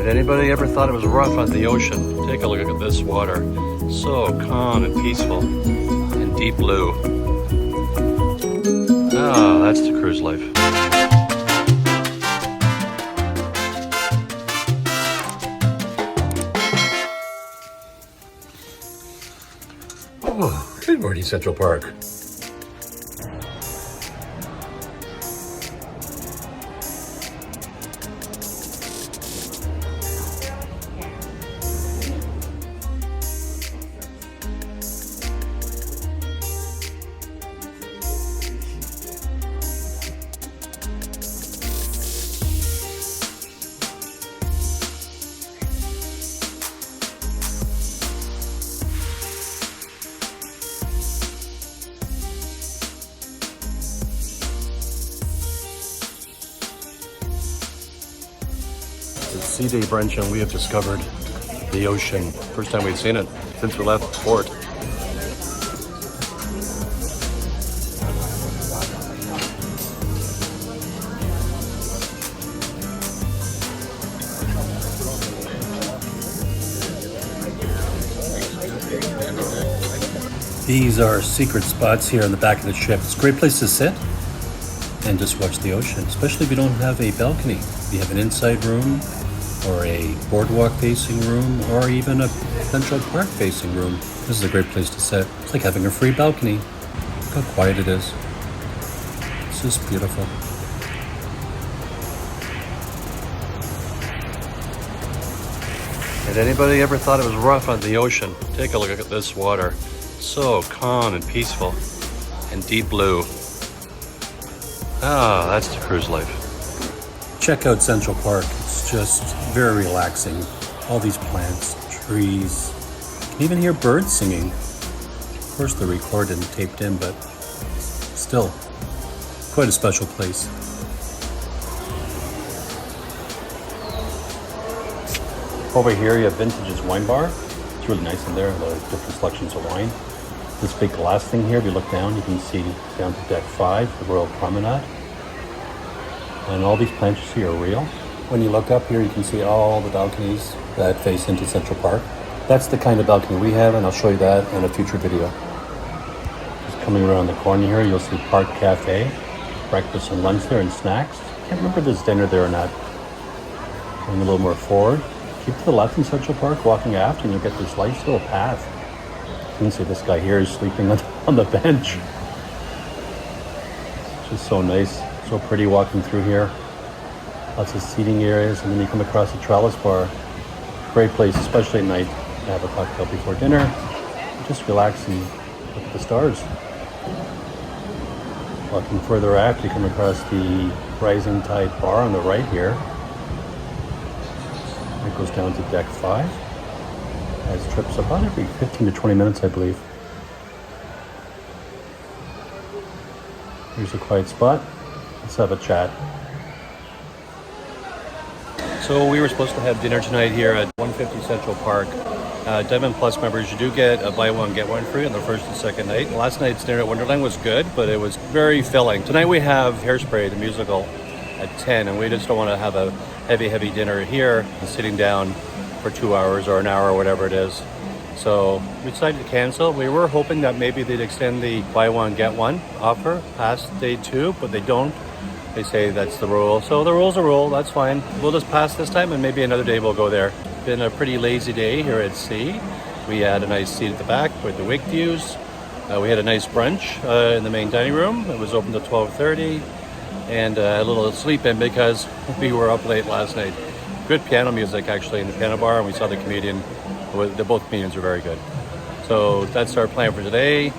Had anybody ever thought it was rough on the ocean? Take a look at this water. So calm and peaceful and deep blue. Ah, that's the cruise life. Oh, good morning, Central Park. It's C-Day brunch and we have discovered the ocean. First time we've seen it since we left the port. These are secret spots here on the back of the ship. It's a great place to sit and just watch the ocean, especially if you don't have a balcony. If you have an inside room or a boardwalk facing room or even a Central Park facing room, this is a great place to sit. It's like having a free balcony. Look how quiet it is. It's just beautiful. Had anybody ever thought it was rough on the ocean? Take a look at this water. So calm and peaceful and deep blue. Ah, that's the cruise life. Check out Central Park. It's just very relaxing. All these plants, trees. You can even hear birds singing. Of course, they're recorded and taped in, but still, quite a special place. Over here, you have Vintage's Wine Bar. It's really nice in there. A lot of different selections of wine. This big glass thing here, if you look down, you can see down to deck 5, the Royal Promenade. And all these plants you see are real. When you look up here, you can see all the balconies that face into Central Park. That's the kind of balcony we have, and I'll show you that in a future video. Just coming around the corner here, you'll see Park Cafe, breakfast and lunch there, and snacks. Can't remember if there's dinner there or not. Going a little more forward. Keep to the left in Central Park, walking aft, and you'll get this nice little path. You can see this guy here is sleeping on the bench. It's just so nice, so pretty walking through here. Lots of seating areas, and then you come across the trellis bar. Great place, especially at night, to have a cocktail before dinner. Just relax and look at the stars. Walking further aft, you come across the Rising Tide bar on the right here. It goes down to deck 5. Has trips about every 15 to 20 minutes, I believe. Here's a quiet spot. Let's have a chat. So we were supposed to have dinner tonight here at 150 Central Park. Diamond Plus members, you do get a buy one, get one free on the first and second night. Last night's dinner at Wonderland was good, but it was very filling. Tonight we have Hairspray, the musical, at 10, and we just don't want to have a heavy dinner here and sitting down for 2 hours or an hour or whatever it is. So we decided to cancel. We were hoping that maybe they'd extend the buy one, get one offer past day 2, but they don't. They say that's the rule. So the rule's a rule, that's fine. We'll just pass this time and maybe another day we'll go there. Been a pretty lazy day here at sea. We had a nice seat at the back with the wake views. We had a nice brunch in the main dining room. It was open till 12:30. And a little sleep in because we were up late last night. Good piano music actually in the piano bar, and we saw the comedian. Both comedians are very good. So that's our plan for today.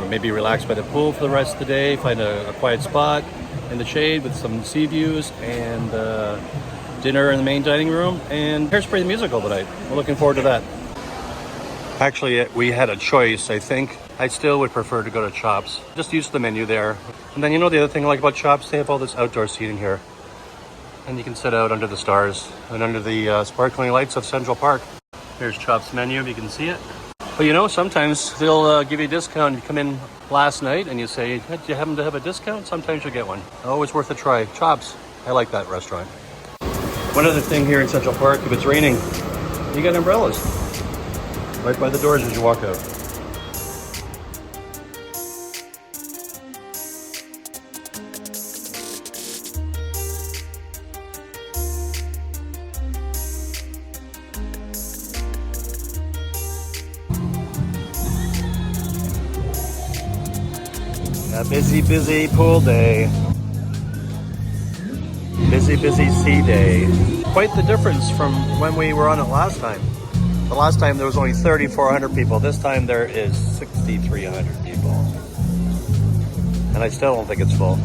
Maybe relax by the pool for the rest of the day, find a quiet spot in the shade with some sea views, and dinner in the main dining room, and Hairspray the musical tonight. We're looking forward to that. Actually, we had a choice. I think I still would prefer to go to Chops. Just use the menu there. And then the other thing I like about Chops, they have all this outdoor seating here. And you can sit out under the stars and under the sparkling lights of Central Park. Here's Chops menu, if you can see it. But sometimes they'll give you a discount. You come in last night and you say, do you happen to have a discount? Sometimes you'll get one. Always worth a try. Chops, I like that restaurant. One other thing here in Central Park, if it's raining, you got umbrellas right by the doors as you walk out. A busy, busy pool day. Busy, busy sea day. Quite the difference from when we were on it last time. The last time there was only 3,400 people. This time there is 6,300 people. And I still don't think it's full.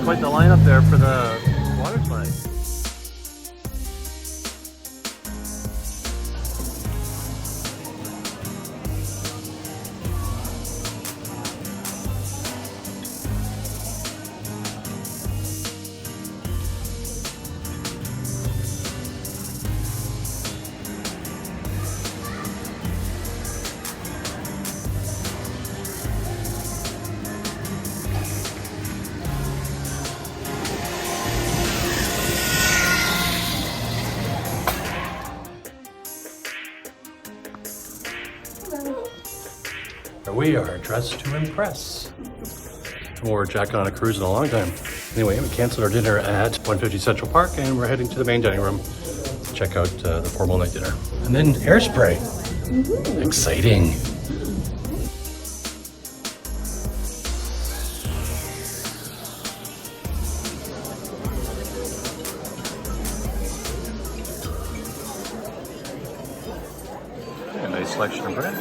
Quite the lineup there for the water slide. We are dressed to impress. We wore a jacket on a cruise in a long time. Anyway, we canceled our dinner at 150 Central Park and we're heading to the main dining room to check out the formal night dinner. And then hairspray. Mm-hmm. Exciting. A nice selection of bread.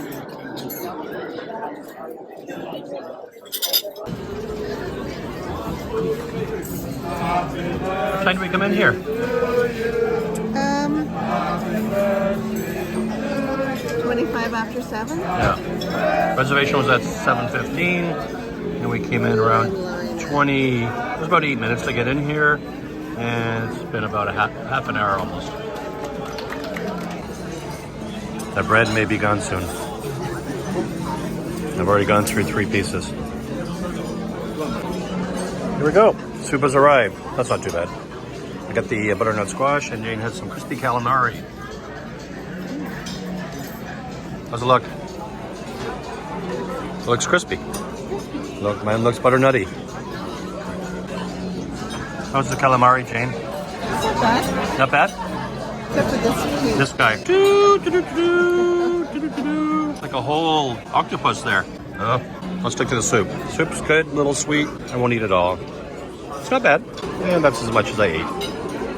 What time do we come in here? 25 after 7? Yeah. Reservation was at 7:15 and we came in around 20, it was about 8 minutes to get in here and it's been about a half an hour almost. The bread may be gone soon. I've already gone through 3 pieces. Here we go. Soup has arrived. That's not too bad. I got the butternut squash and Jane has some crispy calamari. How's it look? It looks crispy. Look, mine looks butternutty. How's the calamari, Jane? It's not bad. Not bad? Except for this guy. It's like a whole octopus there. Let's stick to the soup. Soup's good, a little sweet. I won't eat it all. It's not bad. And that's as much as I ate.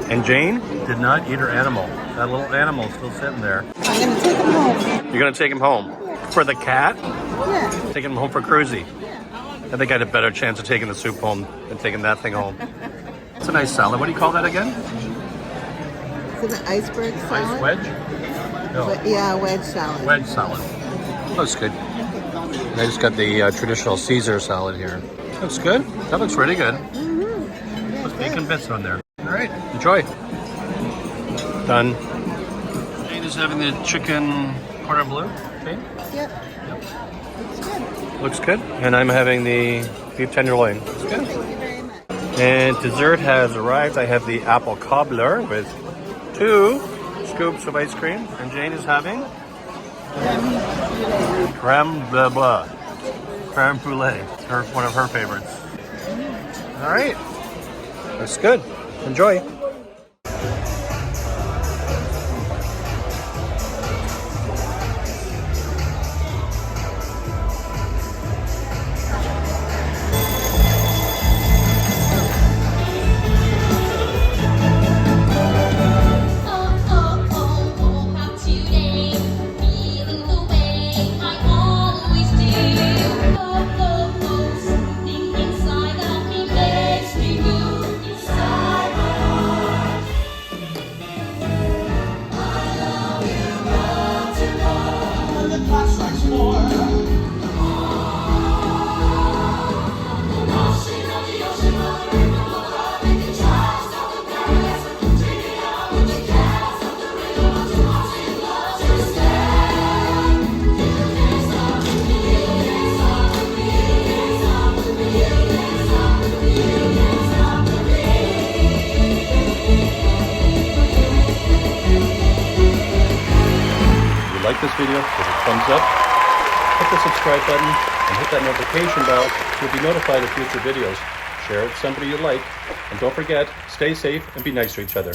And Jane did not eat her animal. That little animal is still sitting there. I'm going to take him home. You're going to take him home? For the cat? Yeah. Taking him home for Cruzy? Yeah. I think I had a better chance of taking the soup home than taking that thing home. It's a nice salad. What do you call that again? Is it an iceberg salad? Ice wedge? No. Yeah, wedge salad. Wedge salad. Looks good. And I just got the traditional Caesar salad here. Looks good. That looks really good. Mm-hmm. Yeah, Put bacon bits on there. All right, enjoy. Done. Jane is having the chicken cordon bleu. Okay. Yep. Looks good. Looks good. And I'm having the beef tenderloin. Looks good. Thank you very much. And dessert has arrived. I have the apple cobbler with 2 scoops of ice cream. And Jane is having creme brulee. Creme brulee. One of her favorites. All right. That's good. Enjoy. like this video, give it a thumbs up, hit the subscribe button, and hit that notification bell so you'll be notified of future videos. Share it with somebody you like, and don't forget, stay safe and be nice to each other.